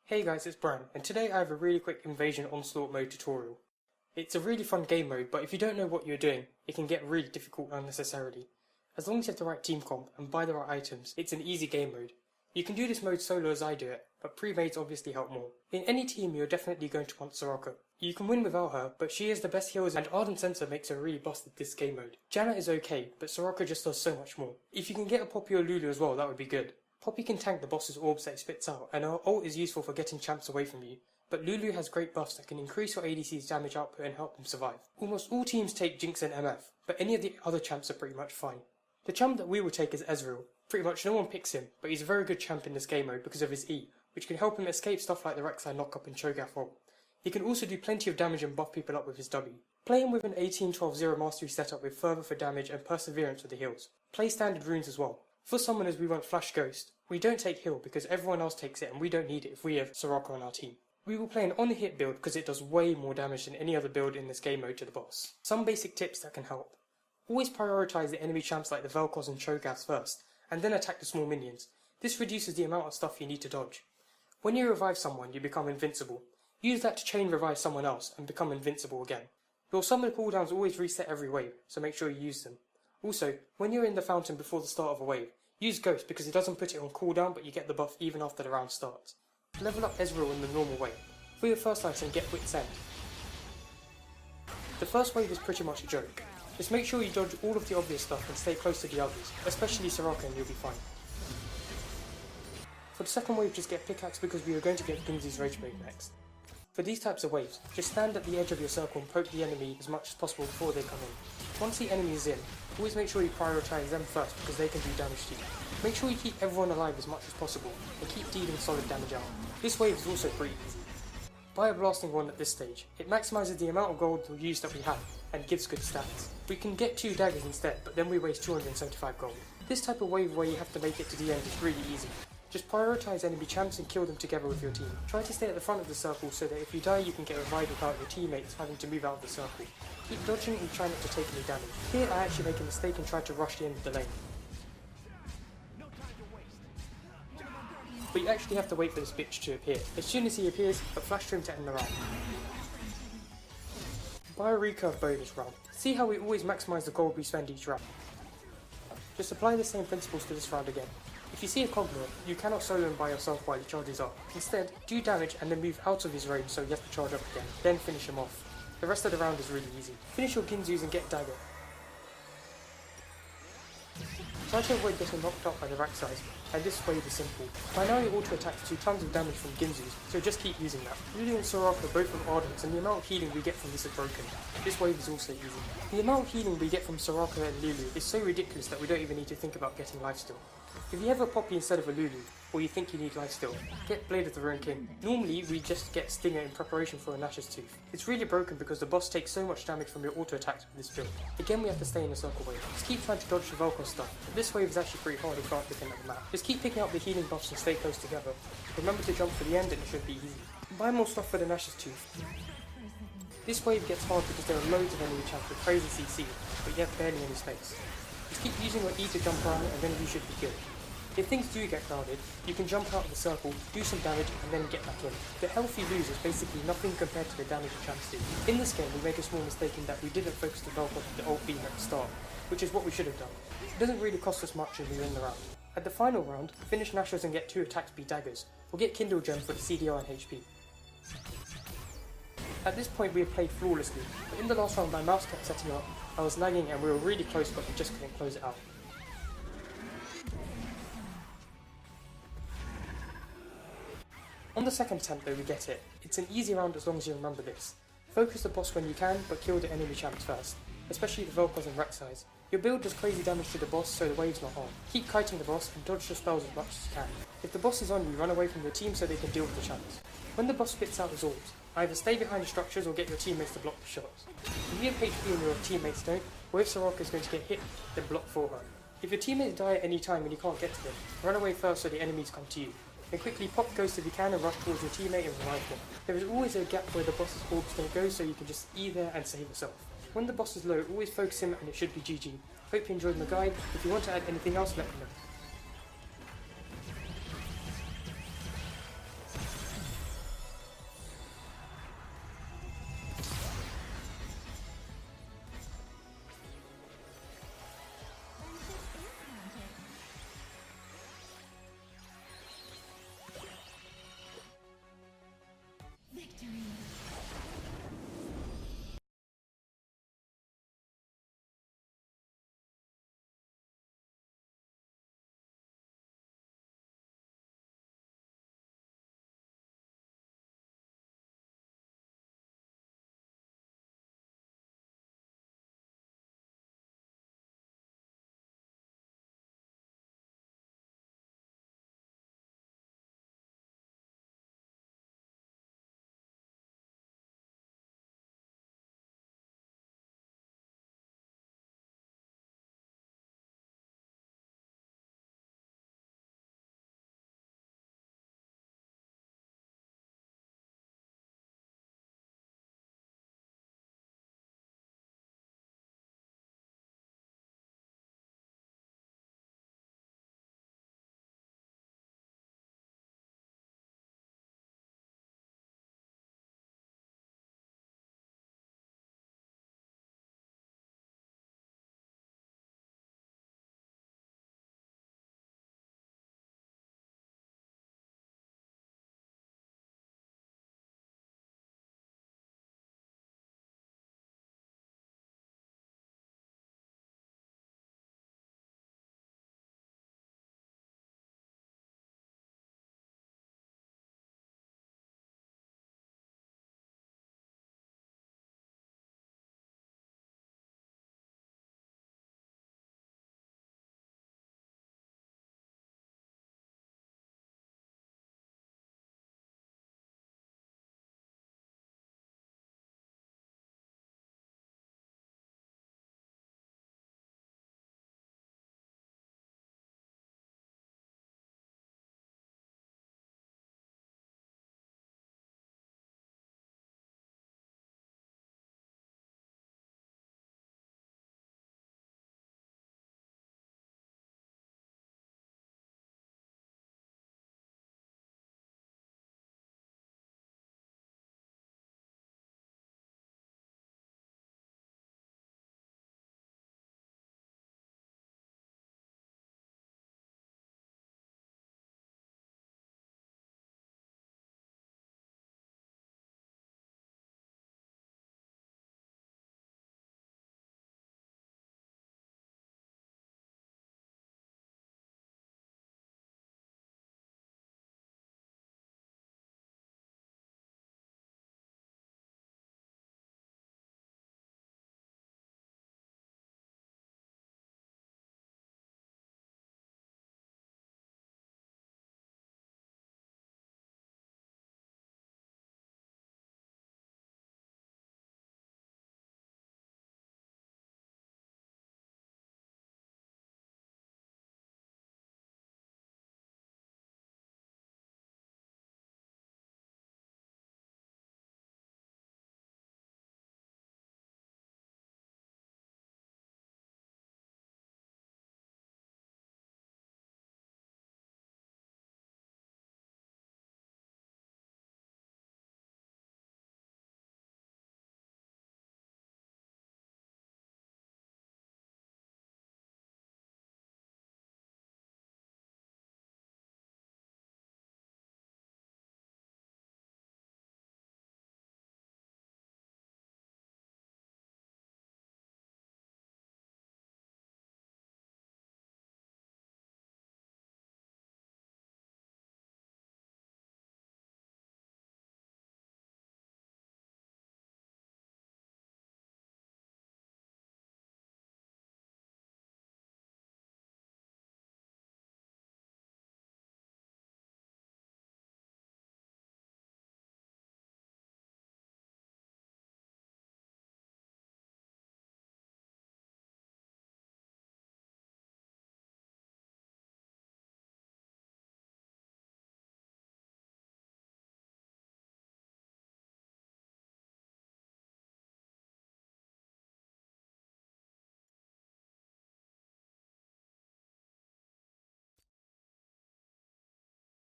Hey guys, it's Brian, and today I have a really quick Invasion Onslaught mode tutorial. It's a really fun game mode, but if you don't know what you're doing, it can get really difficult unnecessarily. As long as you have the right team comp and buy the right items, it's an easy game mode. You can do this mode solo as I do it, but pre-mades obviously help more. In any team you're definitely going to want Soraka. You can win without her, but she is the best healers and Ardent Sensor makes her really busted this game mode. Janna is okay, but Soraka just does so much more. If you can get a Poppy or Lulu as well, that would be good. Poppy can tank the boss's orbs that it spits out, and her ult is useful for getting champs away from you, but Lulu has great buffs that can increase your ADC's damage output and help them survive. Almost all teams take Jinx and MF, but any of the other champs are pretty much fine. The champ that we will take is Ezreal. Pretty much no one picks him, but he's a very good champ in this game mode because of his E, which can help him escape stuff like the Rek'Sai knockup and Cho'Gath ult. He can also do plenty of damage and buff people up with his W. Play him with an 18-12-0 mastery setup with fervor for damage and perseverance with the heals. Play standard runes as well. For summoners we want Flash Ghost. We don't take heal because everyone else takes it and we don't need it if we have Soraka on our team. We will play an on the hit build because it does way more damage than any other build in this game mode to the boss. Some basic tips that can help. Always prioritise the enemy champs like the Vel'Koz and Cho'Gaths first, and then attack the small minions. This reduces the amount of stuff you need to dodge. When you revive someone, you become invincible. Use that to chain revive someone else and become invincible again. Your summon cooldowns always reset every wave, so make sure you use them. Also, when you're in the fountain before the start of a wave, use Ghost because it doesn't put it on cooldown but you get the buff even after the round starts. Level up Ezreal in the normal way. For your first item, get Wit's End. The first wave is pretty much a joke. Just make sure you dodge all of the obvious stuff and stay close to the others, especially Soraka, and you'll be fine. For the second wave, just get Pickaxe because we are going to get Ginzu's Rage Break next. For these types of waves, just stand at the edge of your circle and poke the enemy as much as possible before they come in. Once the enemy is in, always make sure you prioritise them first because they can do damage to you. Make sure you keep everyone alive as much as possible and keep dealing solid damage out. This wave is also pretty easy. Buy a blasting wand at this stage. It maximises the amount of gold or use that we have and gives good stats. We can get 2 daggers instead, but then we waste 275 gold. This type of wave where you have to make it to the end is really easy. Just prioritise enemy champs and kill them together with your team. Try to stay at the front of the circle so that if you die you can get revived without your teammates having to move out of the circle. Keep dodging and try not to take any damage. Here I actually make a mistake and try to rush the end of the lane. But you actually have to wait for this bitch to appear. As soon as he appears, a flash to him to end the round. Buy a recurve bow this round. See how we always maximise the gold we spend each round. Just apply the same principles to this round again. If you see a Cogmore, you cannot solo him by yourself while he charges up. Instead, do damage and then move out of his range so he has to charge up again, then finish him off. The rest of the round is really easy. Finish your Ginzus and get dagger. Try to avoid getting knocked up by the Rek'Sais, and this wave is simple. By now your auto attacks do tons of damage from Ginzus, so just keep using that. Lulu and Soraka both from Ardents, and the amount of healing we get from this is broken. This wave is also easy. The amount of healing we get from Soraka and Lulu is so ridiculous that we don't even need to think about getting lifesteal. If you have a Poppy instead of a Lulu, or you think you need lifesteal, get Blade of the Ruined King. Normally we just get Stinger in preparation for a Nash's Tooth. It's really broken because the boss takes so much damage from your auto attacks with this build. Again we have to stay in the circle wave. Just keep trying to dodge the Vel'Koz stuff, but this wave is actually pretty hard if you aren't looking at the map. Just keep picking up the healing buffs and stay close together. Remember to jump for the end and it should be easy. Buy more stuff for the Nash's Tooth. This wave gets hard because there are loads of enemy champs with crazy CC, but you have barely any space. Just keep using your E to jump around and then you should be killed. If things do get crowded, you can jump out of the circle, do some damage and then get back in. The health you lose is basically nothing compared to the damage the champs do. In this game we make a small mistake in that we didn't focus the Vel'Koz with the ult beam at the start, which is what we should have done. It doesn't really cost us much as we win the round. At the final round, finish Nashers and get 2 attacks be daggers, or get Kindle Gems for the CDR and HP. At this point we have played flawlessly, but in the last round my mouse kept setting up, I was lagging and we were really close but we just couldn't close it out. On the second attempt though we get it. It's an easy round as long as you remember this. Focus the boss when you can, but kill the enemy champs first, especially the Vel'Koz and Rek'Sais. Your build does crazy damage to the boss so the wave's not hard. Keep kiting the boss and dodge your spells as much as you can. If the boss is on you, run away from your team so they can deal with the champs. When the boss spits out his orbs, either stay behind the structures or get your teammates to block the shots. If you have HP and your teammates don't, or if Soraka is going to get hit, then block for her. If your teammates die at any time and you can't get to them, run away first so the enemies come to you. Then quickly pop Ghost if you can and rush towards your teammate and revive them. There is always a gap where the boss's orbs don't go so you can just E there and save yourself. When the boss is low, always focus him and it should be GG. Hope you enjoyed my guide. If you want to add anything else, let me know.